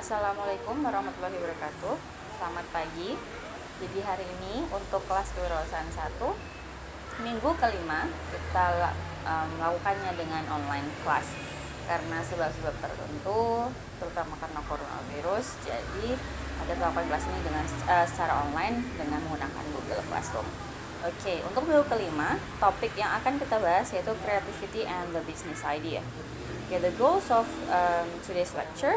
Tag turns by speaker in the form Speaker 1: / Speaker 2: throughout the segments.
Speaker 1: Assalamualaikum warahmatullahi wabarakatuh. Selamat pagi. Jadi hari ini untuk kelas kewirausahaan 1 minggu kelima kita melakukannya dengan online class karena sebab-sebab tertentu, terutama karena coronavirus. Jadi kita melakukan kelas ini dengan secara online dengan menggunakan Google Classroom. Oke, untuk minggu kelima, topik yang akan kita bahas yaitu creativity and the business idea. Okay, the goals of today's lecture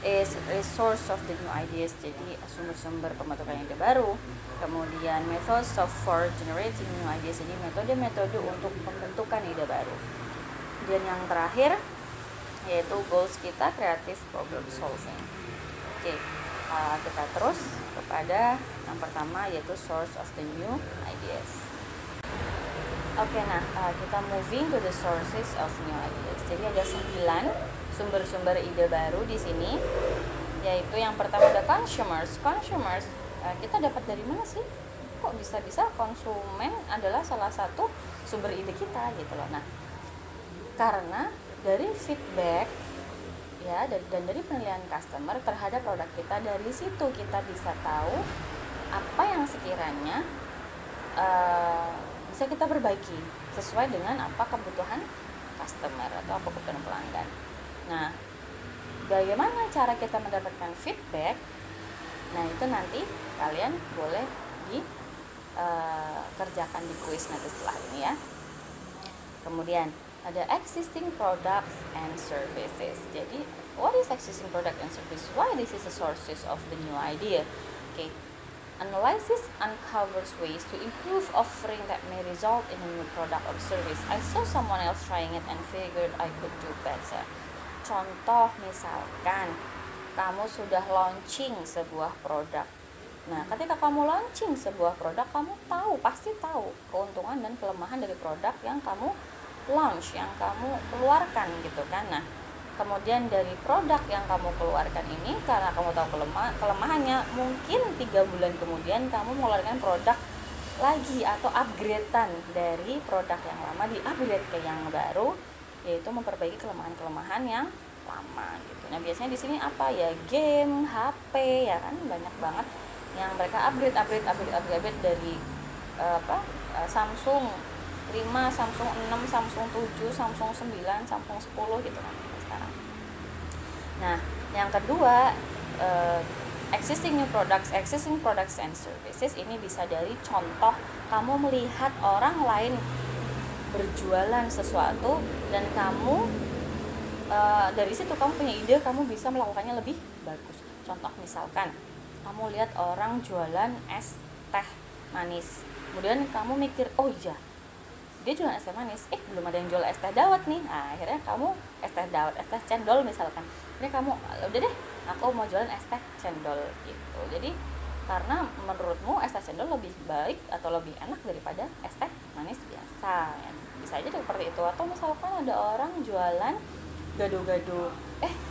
Speaker 1: is resource of the new ideas, jadi sumber-sumber pembentukan ide baru, kemudian methods of for generating new ideas, jadi metode-metode untuk pembentukan ide baru, dan yang terakhir yaitu goals kita creative problem solving. Oke, kita terus kepada yang pertama yaitu source of the new ideas. Oke, kita moving to the sources of new ideas. Jadi ada 9 sumber-sumber ide baru di sini, yaitu yang pertama ada consumers. Kita dapat dari mana sih? Kok bisa-bisa konsumen adalah salah satu sumber ide kita gitu loh. Nah, karena dari feedback ya dan dari penilaian customer terhadap produk kita, dari situ kita bisa tahu apa yang sekiranya bisa kita perbaiki sesuai dengan apa kebutuhan customer atau apa kebutuhan pelanggan. Nah, bagaimana cara kita mendapatkan feedback? Nah, itu nanti kalian boleh kerjakan di kuis nanti setelah ini ya. Kemudian ada existing products and services. Jadi, what is existing product and service? Why this is the sources of the new idea? Okay. Analysis uncovers ways to improve offering that may result in a new product or service. I saw someone else trying it and figured I could do better. Contoh misalkan kamu sudah launching sebuah produk. Nah, ketika kamu launching sebuah produk, kamu pasti tahu keuntungan dan kelemahan dari produk yang kamu launch, yang kamu keluarkan gitu kan. Nah, kemudian dari produk yang kamu keluarkan ini, karena kamu tahu kelemahannya, mungkin 3 bulan kemudian kamu mengeluarkan produk lagi atau upgradean dari produk yang lama, di-upgrade ke yang baru, yaitu memperbaiki kelemahan-kelemahan yang lama gitu. Nah, biasanya di sini apa ya? Game, HP ya kan, banyak banget yang mereka upgrade dari Samsung 5, Samsung 6, Samsung 7, Samsung 9, Samsung 10 gitu kan sekarang. Nah, yang kedua, existing products and services ini bisa dari contoh kamu melihat orang lain berjualan sesuatu dan kamu dari situ kamu punya ide, kamu bisa melakukannya lebih bagus. Contoh misalkan kamu lihat orang jualan es teh manis, kemudian kamu mikir, oh iya dia jualan es teh manis, belum ada yang jual es teh dawet nih. Nah, akhirnya kamu es teh dawet, es teh cendol misalkan, ini kamu udah deh aku mau jualan es teh cendol gitu. Jadi karena menurutmu es teh cendol lebih baik atau lebih enak daripada es teh manis biasa ya. Bisa aja seperti itu. Atau misalkan ada orang jualan gado-gado,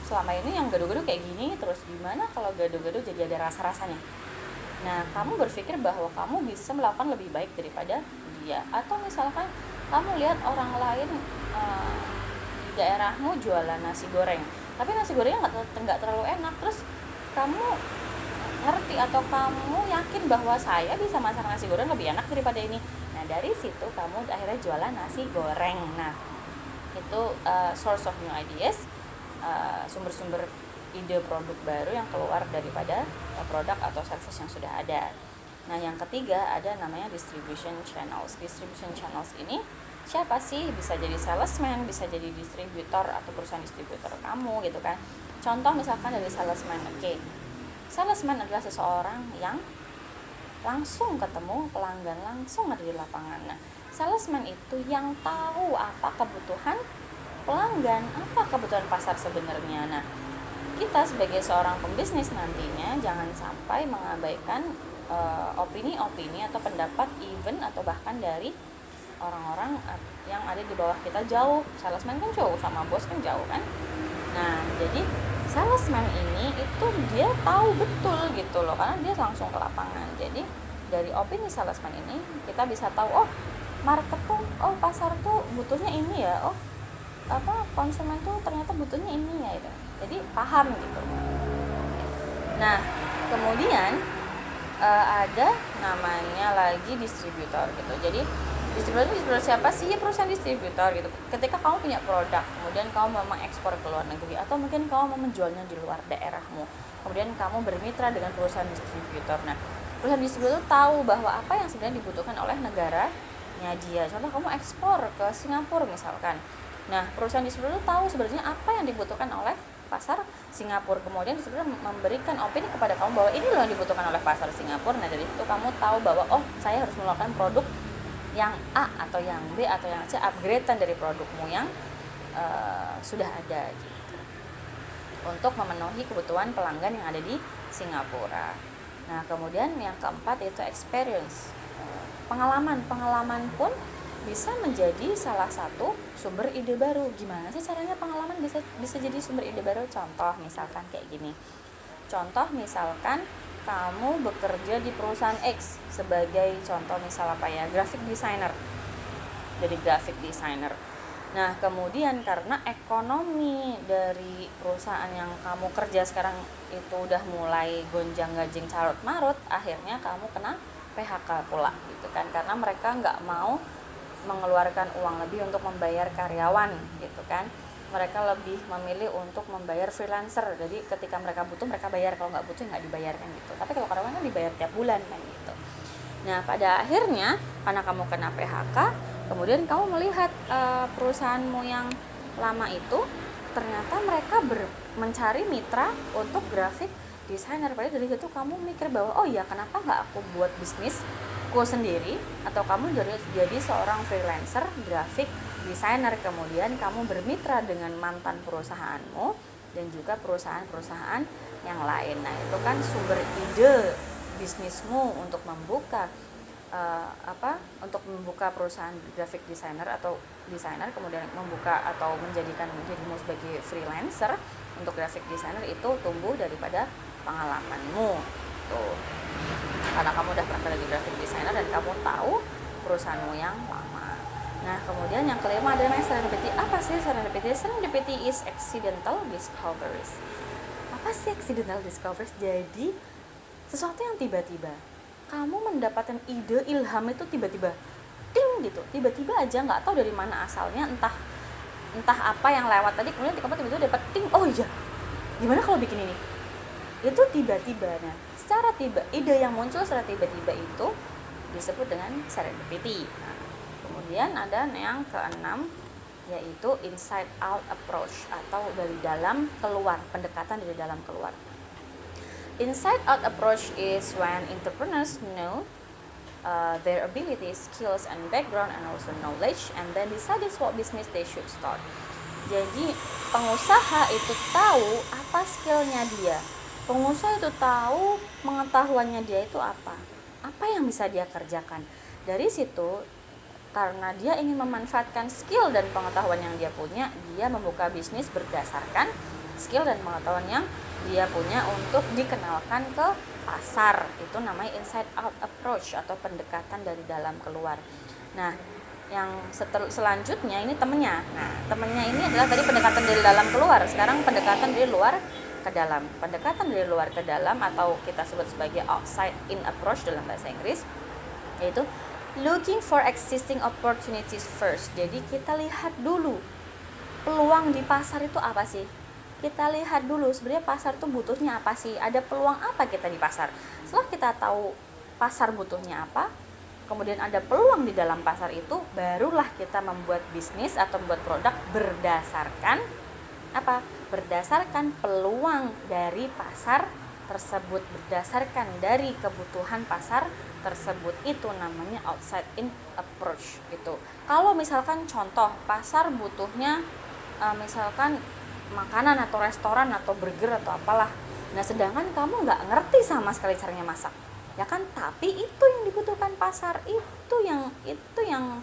Speaker 1: selama ini yang gado-gado kayak gini, terus gimana kalau gado-gado jadi ada rasa-rasanya. Nah, kamu berpikir bahwa kamu bisa melakukan lebih baik daripada dia. Atau misalkan kamu lihat orang lain di daerahmu jualan nasi goreng, tapi nasi gorengnya nggak terlalu enak, terus kamu ngerti atau kamu yakin bahwa saya bisa masak nasi goreng lebih enak daripada ini. Nah, dari situ kamu akhirnya jualan nasi goreng. Nah, itu source of new ideas, sumber-sumber ide produk baru yang keluar daripada produk atau service yang sudah ada. Nah, yang ketiga ada namanya distribution channels. Distribution channels ini siapa sih? Bisa jadi salesman, bisa jadi distributor atau perusahaan distributor kamu gitu kan. Contoh misalkan dari salesman. Oke. Salesman adalah seseorang yang langsung ketemu pelanggan, langsung ada di lapangan. Nah, salesman itu yang tahu apa kebutuhan pelanggan, apa kebutuhan pasar sebenarnya. Nah, kita sebagai seorang pembisnis nantinya jangan sampai mengabaikan opini-opini atau pendapat even atau bahkan dari orang-orang yang ada di bawah kita jauh. Salesman kan jauh, sama bos kan jauh kan. Nah, jadi salesman ini itu dia tahu betul gitu loh, karena dia langsung ke lapangan. Jadi dari opini salesman ini kita bisa tahu, oh market tuh, oh pasar tuh butuhnya ini ya, oh konsumen tuh ternyata butuhnya ini ya gitu. Jadi paham gitu. Nah, kemudian ada namanya lagi distributor gitu. Jadi distributor siapa sih? Ya perusahaan distributor gitu. Ketika kamu punya produk, kemudian kamu mau mengekspor ke luar negeri atau mungkin kamu mau menjualnya di luar daerahmu, kemudian kamu bermitra dengan perusahaan distributor. Nah, perusahaan distributor tahu bahwa apa yang sebenarnya dibutuhkan oleh negaranya dia. Contoh kamu ekspor ke Singapura misalkan. Nah, perusahaan distributor tahu sebenarnya apa yang dibutuhkan oleh pasar Singapura, kemudian distributor memberikan opini kepada kamu bahwa ini loh yang dibutuhkan oleh pasar Singapura. Nah, dari itu kamu tahu bahwa oh, saya harus mengeluarkan produk yang A atau yang B atau yang C, upgradean dari produkmu yang sudah ada gitu, untuk memenuhi kebutuhan pelanggan yang ada di Singapura. Nah, kemudian yang keempat yaitu experience. Pengalaman pun bisa menjadi salah satu sumber ide baru. Gimana sih caranya pengalaman bisa jadi sumber ide baru? Contoh misalkan kayak gini. Contoh misalkan kamu bekerja di perusahaan X sebagai contoh misal apa ya, graphic designer. Jadi graphic designer. Nah, kemudian karena ekonomi dari perusahaan yang kamu kerja sekarang itu udah mulai gonjang-ganjing carut-marut, akhirnya kamu kena PHK pula gitu kan, karena mereka nggak mau mengeluarkan uang lebih untuk membayar karyawan gitu kan. Mereka lebih memilih untuk membayar freelancer. Jadi ketika mereka butuh mereka bayar, kalau nggak butuh nggak dibayarkan gitu. Tapi kalau karyawan kan dibayar tiap bulan kan gitu. Nah, pada akhirnya karena kamu kena PHK, kemudian kamu melihat perusahaanmu yang lama itu ternyata mereka mencari mitra untuk grafik desainer. Padahal dari situ kamu mikir bahwa oh ya, kenapa nggak aku buat bisnisku sendiri, atau kamu jadi seorang freelancer grafik desainer. Kemudian kamu bermitra dengan mantan perusahaanmu dan juga perusahaan-perusahaan yang lain. Nah, itu kan sumber ide bisnismu untuk membuka untuk membuka perusahaan graphic designer atau desainer, kemudian membuka atau menjadikan dirimu sebagai freelancer untuk graphic designer, itu tumbuh daripada pengalamanmu tuh. Karena kamu udah pernah jadi graphic designer dan kamu tahu perusahaanmu yang lama. Nah, kemudian yang kelima ada namanya serendipity. Apa sih serendipity? Serendipity is accidental discoveries. Apa sih accidental discoveries? Jadi sesuatu yang tiba-tiba kamu mendapatkan ide, ilham itu tiba-tiba ting gitu, tiba-tiba aja, nggak tahu dari mana asalnya, entah apa yang lewat tadi, kemudian kamu tiba-tiba dapat ting, oh iya, gimana kalau bikin ini, itu tiba-tiba. Nah, ide yang muncul secara tiba-tiba itu disebut dengan serendipity. Nah, kemudian ada yang keenam yaitu inside out approach, atau dari dalam keluar, pendekatan dari dalam keluar. Inside out approach is when entrepreneurs know their abilities, skills, and background, and also knowledge, and then decide what business they should start. Jadi pengusaha itu tahu apa skillnya dia, pengusaha itu tahu pengetahuannya dia itu apa yang bisa dia kerjakan. Dari situ, karena dia ingin memanfaatkan skill dan pengetahuan yang dia punya, dia membuka bisnis berdasarkan skill dan pengetahuan yang dia punya untuk dikenalkan ke pasar. Itu namanya inside out approach atau pendekatan dari dalam keluar. Nah, yang selanjutnya ini temennya. Nah, temennya ini adalah tadi pendekatan dari dalam keluar. Sekarang pendekatan dari luar ke dalam. Pendekatan dari luar ke dalam atau kita sebut sebagai outside in approach dalam bahasa Inggris, yaitu looking for existing opportunities first. Jadi kita lihat dulu peluang di pasar itu apa sih. Kita lihat dulu sebenarnya pasar itu butuhnya apa sih, ada peluang apa kita di pasar. Setelah kita tahu pasar butuhnya apa, kemudian ada peluang di dalam pasar itu, barulah kita membuat bisnis atau membuat produk berdasarkan apa? Berdasarkan peluang dari pasar tersebut, berdasarkan dari kebutuhan pasar tersebut. Itu namanya outside in approach gitu. Kalau misalkan contoh pasar butuhnya misalkan makanan atau restoran atau burger atau apalah, nah sedangkan kamu nggak ngerti sama sekali caranya masak, ya kan? Tapi itu yang dibutuhkan pasar, itu yang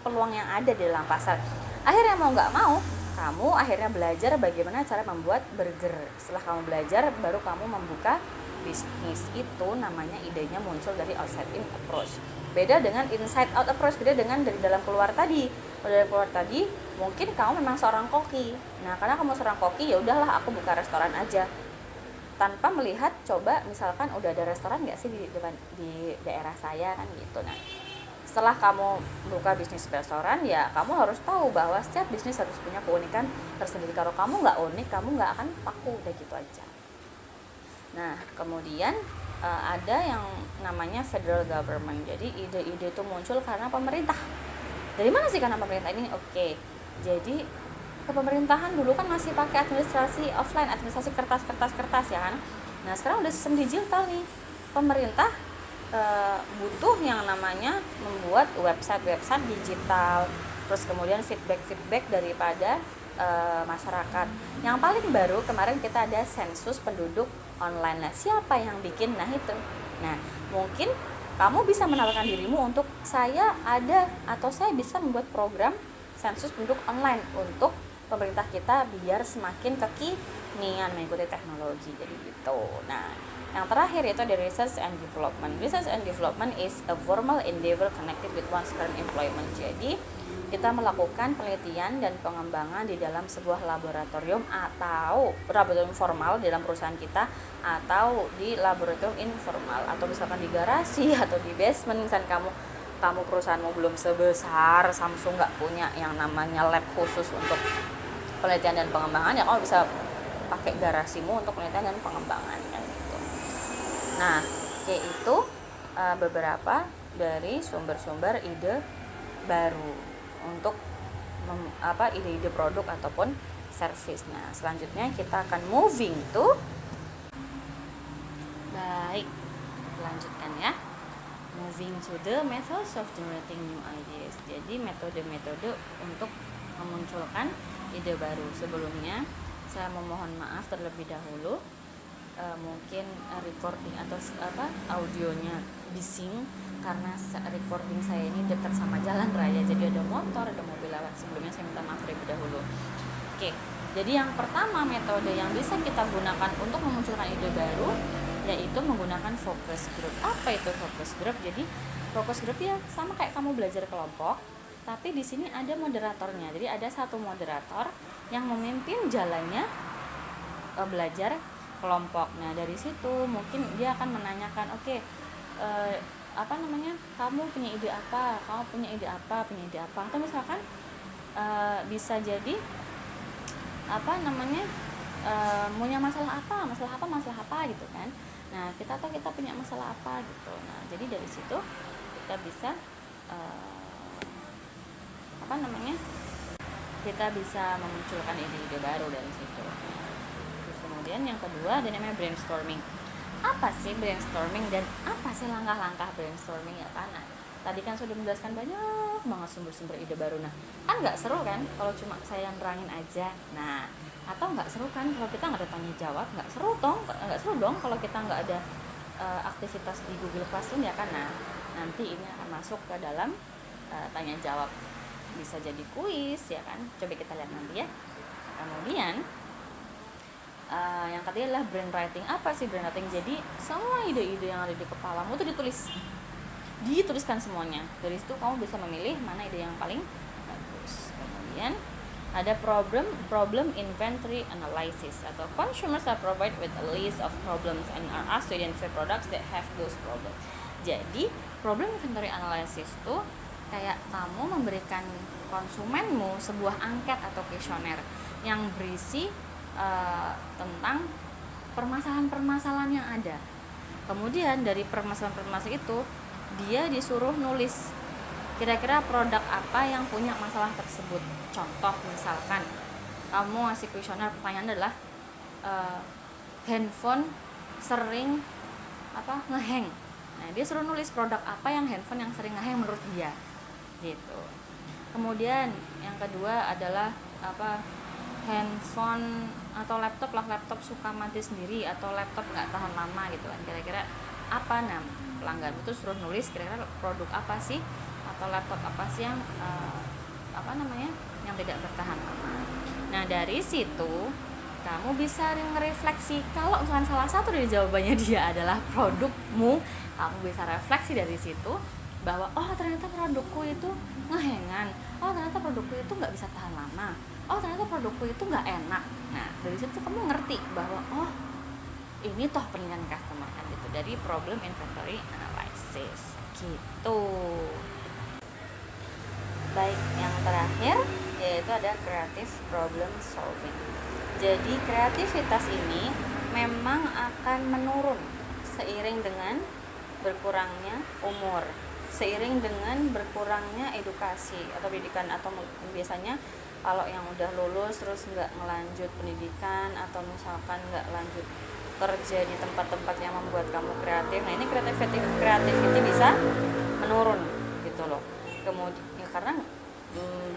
Speaker 1: peluang yang ada di dalam pasar. Akhirnya mau nggak mau kamu akhirnya belajar bagaimana cara membuat burger. Setelah kamu belajar, baru kamu membuka bisnis. Itu namanya idenya muncul dari outside in approach. Beda dengan inside out approach, beda dengan dari dalam keluar tadi. Kalau dari keluar tadi, mungkin kamu memang seorang koki. Nah, karena kamu seorang koki, ya udahlah aku buka restoran aja. tanpa melihat, coba misalkan udah ada restoran nggak sih di daerah saya kan gitu. Nah, setelah kamu buka bisnis restoran, ya kamu harus tahu bahwa setiap bisnis harus punya keunikan tersendiri. Kalau kamu nggak unik, kamu nggak akan laku, udah gitu aja. Nah, kemudian ada yang namanya federal government. Jadi ide-ide itu muncul karena pemerintah. Dari mana sih karena pemerintah ini? Oke, jadi kepemerintahan dulu kan masih pakai administrasi offline, administrasi kertas ya kan. Nah, sekarang udah sistem digital nih. Pemerintah butuh yang namanya membuat website digital, terus kemudian feedback daripada masyarakat. Yang paling baru kemarin kita ada sensus penduduk online. Nah, siapa yang bikin? Nah, itu. Nah, mungkin kamu bisa menawarkan dirimu untuk saya ada atau saya bisa membuat program sensus penduduk online untuk pemerintah kita biar semakin kekinian mengikuti teknologi. Jadi gitu. Nah, yang terakhir itu ada research and development. Research and development is a formal endeavor connected with one's current employment. Jadi kita melakukan penelitian dan pengembangan di dalam sebuah laboratorium atau laboratorium formal di dalam perusahaan kita, atau di laboratorium informal, atau misalkan di garasi atau di basement. Misalkan kamu perusahaanmu belum sebesar Samsung, nggak punya yang namanya lab khusus untuk penelitian dan pengembangan, ya kamu bisa pakai garasimu untuk penelitian dan pengembangan kan gitu. Nah, kayak itu beberapa dari sumber-sumber ide baru untuk ide-ide produk ataupun service. Nah, selanjutnya kita akan moving to lanjutkan ya. Moving to the methods of generating new ideas. Jadi metode-metode untuk memunculkan ide baru. Sebelumnya saya memohon maaf terlebih dahulu, mungkin recording atau audionya bising karena recording saya ini dekat sama jalan raya, jadi ada motor, ada mobil lewat. Sebelumnya saya minta maaf terlebih dahulu. Oke, jadi yang pertama metode yang bisa kita gunakan untuk memunculkan ide baru yaitu menggunakan focus group. Apa itu focus group? Jadi focus group ya sama kayak kamu belajar kelompok, tapi di sini ada moderatornya. Jadi ada satu moderator yang memimpin jalannya belajar kelompok. Nah, dari situ mungkin dia akan menanyakan, oke, kamu punya ide apa, punya ide apa, atau misalkan bisa jadi punya masalah apa gitu kan. Nah, kita punya masalah apa gitu. Nah, jadi dari situ kita bisa kita bisa memunculkan ide-ide baru dari situ. Terus kemudian yang kedua ada namanya brainstorming. Apa sih brainstorming dan apa sih langkah-langkah brainstorming ya kan? Nah, tadi kan sudah menjelaskan banyak banget sumber-sumber ide baru. Nah, kan nggak seru kan kalau cuma saya nerangin aja. Nah, atau nggak seru kan kalau kita nggak ada tanya jawab. Nggak seru dong kalau kita nggak ada aktivitas di Google Classroom ya kan. Nah, nanti ini akan masuk ke dalam tanya jawab, bisa jadi kuis ya kan. Coba kita lihat nanti ya. Kemudian yang ketiga adalah brainwriting. Apa sih brainwriting? Jadi semua ide-ide yang ada di kepalamu itu dituliskan semuanya. Dari situ kamu bisa memilih mana ide yang paling bagus. Kemudian ada problem inventory analysis, atau consumers are provided with a list of problems and are asked to identify products that have those problems. Jadi problem inventory analysis itu kayak kamu memberikan konsumenmu sebuah angket atau kuesioner yang berisi tentang permasalahan-permasalahan yang ada. Kemudian dari permasalahan-permasalahan itu dia disuruh nulis kira-kira produk apa yang punya masalah tersebut. Contoh misalkan kamu ngasih kuesioner, pertanyaan adalah handphone sering ngehang. Nah, dia suruh nulis produk apa yang handphone yang sering ngehang menurut dia gitu. Kemudian yang kedua adalah handphone atau laptop suka mati sendiri, atau laptop nggak tahan lama gitu kan. Kira-kira apa? Nah, pelanggan itu suruh nulis kira-kira produk apa sih atau laptop apa sih yang yang tidak bertahan lama. Nah, dari situ kamu bisa ngerefleksi. Kalau misalkan salah satu dari jawabannya dia adalah produkmu, kamu bisa refleksi dari situ bahwa ternyata produkku itu ngehengan, ternyata produkku itu nggak bisa tahan lama, ternyata produkku itu nggak enak. Nah, dari situ kamu ngerti bahwa ini toh penilaian customer kan gitu, dari problem inventory analysis gitu. Baik, yang terakhir yaitu ada creative problem solving. Jadi kreativitas ini memang akan menurun seiring dengan berkurangnya umur, seiring dengan berkurangnya edukasi atau pendidikan, atau biasanya kalau yang udah lulus terus nggak ngelanjut pendidikan atau misalkan nggak lanjut kerja di tempat-tempat yang membuat kamu kreatif, nah ini creativity bisa menurun gitu loh. Kemudian ya karena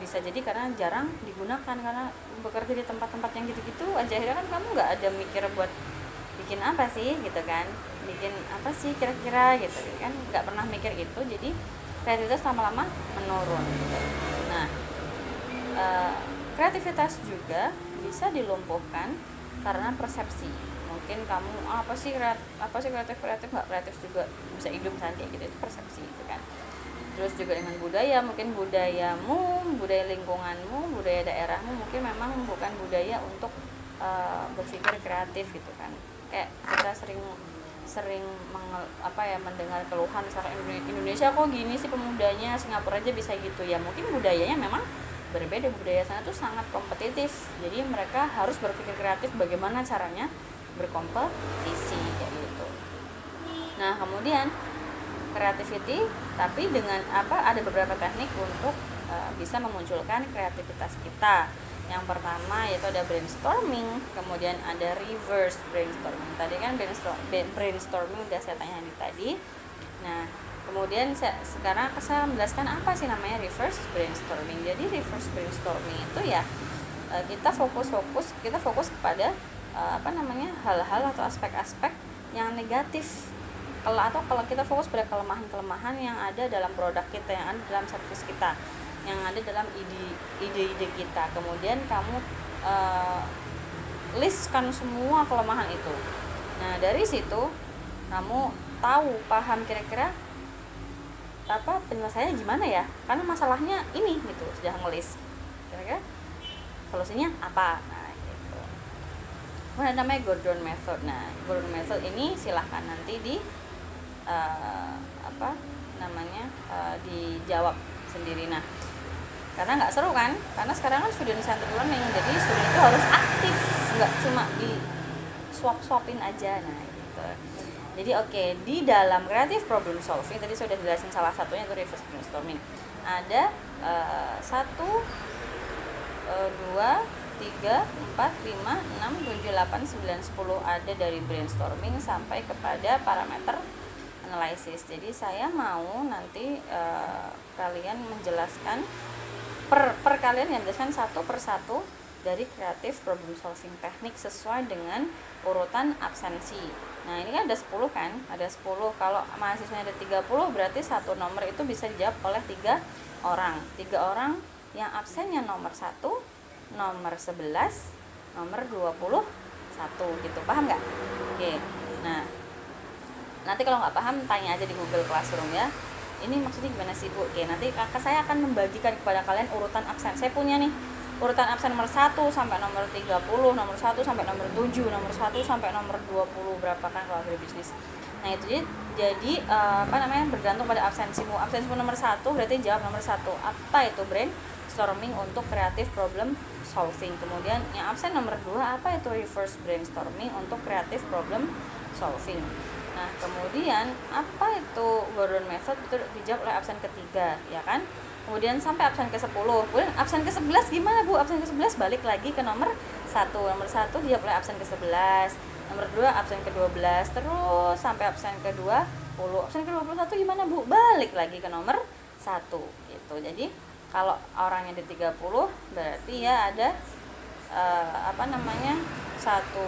Speaker 1: bisa jadi karena jarang digunakan, karena bekerja di tempat-tempat yang gitu-gitu aja, akhirnya kan kamu nggak ada mikir buat bikin apa sih gitu kan, bikin apa sih kira-kira gitu kan, nggak pernah mikir itu, jadi kreativitas lama-lama menurun gitu. Nah kreativitas juga bisa dilumpuhkan karena persepsi. Mungkin kamu apa sih kreatif nggak kreatif juga bisa hidup nanti gitu, itu persepsi gitu kan. Terus juga dengan budaya, mungkin budayamu, budaya lingkunganmu, budaya daerahmu mungkin memang bukan budaya untuk berpikir kreatif gitu kan. Kayak kita sering mendengar keluhan misalkan Indonesia kok gini sih pemudanya, Singapura aja bisa gitu ya. Mungkin budayanya memang berbeda, budaya sana tuh sangat kompetitif. Jadi mereka harus berpikir kreatif bagaimana caranya berkompetisi kayak gitu. Nah, kemudian creativity tapi dengan ada beberapa teknik untuk bisa memunculkan kreativitas kita. Yang pertama yaitu ada brainstorming, kemudian ada reverse brainstorming. Tadi kan brainstorming udah saya tanya tadi. Nah, kemudian sekarang saya menjelaskan apa sih namanya reverse brainstorming. Jadi reverse brainstorming itu ya kita fokus kepada hal-hal atau aspek-aspek yang negatif. Kalau kita fokus pada kelemahan-kelemahan yang ada dalam produk kita, yang ada dalam service kita, yang ada dalam ide-ide kita, kemudian kamu listkan semua kelemahan itu. Nah, dari situ kamu paham kira-kira penyelesaiannya gimana ya, karena masalahnya ini gitu, sudah ngelis kira-kira solusinya apa. Nah gitu. Ada namanya Gordon Method. Nah, Gordon Method ini silahkan nanti dijawab sendiri. Nah, karena nggak seru kan, karena sekarang kan student centered learning, jadi student itu harus aktif, nggak cuma di swap-swapin aja. Nah gitu. Jadi di dalam creative problem solving tadi sudah jelasin salah satunya itu reverse brainstorming. Ada 1, 2, 3, 4, 5, 6, 7, 8, 9, 10 ada dari brainstorming sampai kepada parameter analisis. Jadi saya mau nanti kalian menjelaskan per kalian yang menjelaskan satu persatu dari creative problem solving teknik sesuai dengan urutan absensi. Nah, ini kan ada 10 kan? Ada 10. Kalau mahasiswanya ada 30, berarti satu nomor itu bisa dijawab oleh 3 orang. 3 orang yang absennya nomor 1, nomor 11, nomor 21 gitu. Paham nggak? Oke. Nah, nanti kalau nggak paham tanya aja di Google Classroom ya. Ini maksudnya gimana sih Bu? Oke, nanti saya akan membagikan kepada kalian urutan absen. Saya punya nih urutan absen nomor 1 sampai nomor 30, nomor 1 sampai nomor 7, nomor 1 sampai nomor 20 berapa kan kalau agribisnis. Nah, itu jadi bergantung pada absensimu. Absensimu nomor 1 berarti jawab nomor 1. Apa itu brainstorming untuk creative problem solving. Kemudian yang absen nomor 2 apa itu reverse brainstorming untuk creative problem solving. Nah, kemudian apa itu Gordon Method, itu dijawab oleh absen ketiga, ya kan? Kemudian sampai absen ke-10. Kemudian absen ke-11 gimana Bu? Absen ke-11 balik lagi ke nomor 1. Nomor 1 dijawab oleh absen ke-11. Nomor 2 absen ke-12, terus sampai absen ke-20. Absen ke-21 gimana Bu? Balik lagi ke nomor 1 gitu. Jadi kalau orangnya ada 30 berarti ya ada satu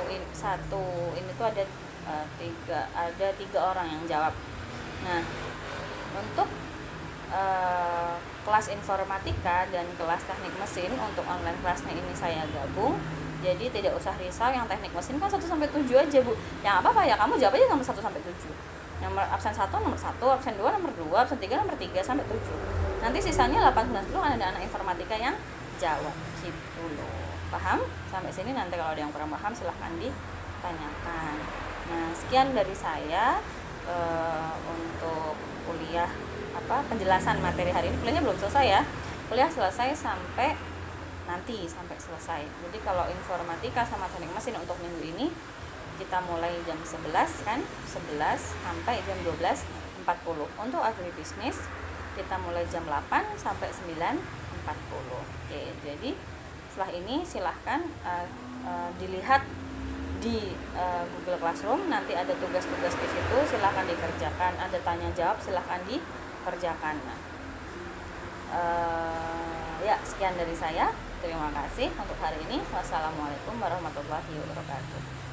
Speaker 1: ini tuh ada tiga orang yang jawab. Nah, untuk kelas informatika dan kelas teknik mesin untuk online kelasnya ini saya gabung. Jadi tidak usah risau, yang teknik mesin kan 1 sampai 7 aja Bu. Yang apa ya kamu jawab aja nomor 1 sampai 7. Nomor absen 1 nomor 1, absen 2 nomor 2, absen 3 nomor 3 sampai 7. Nanti sisanya 8, 9, 10 kan ada anak informatika yang jawab gitu loh. Paham? Sampai sini nanti kalau ada yang kurang paham silahkan ditanyakan. Nah, sekian dari saya untuk kuliah penjelasan materi hari ini. Kuliahnya belum selesai ya. Kuliah selesai sampai selesai. Jadi kalau informatika sama teknik mesin untuk minggu ini kita mulai jam 11 kan, 11 sampai jam 12.40. Untuk agribisnis kita mulai jam 8 sampai 9.40. Oke, jadi setelah ini silahkan dilihat di Google Classroom, nanti ada tugas-tugas di situ, silahkan dikerjakan. Ada tanya jawab, silahkan dikerjakan. Ya, sekian dari saya. Terima kasih untuk hari ini. Wassalamualaikum warahmatullahi wabarakatuh.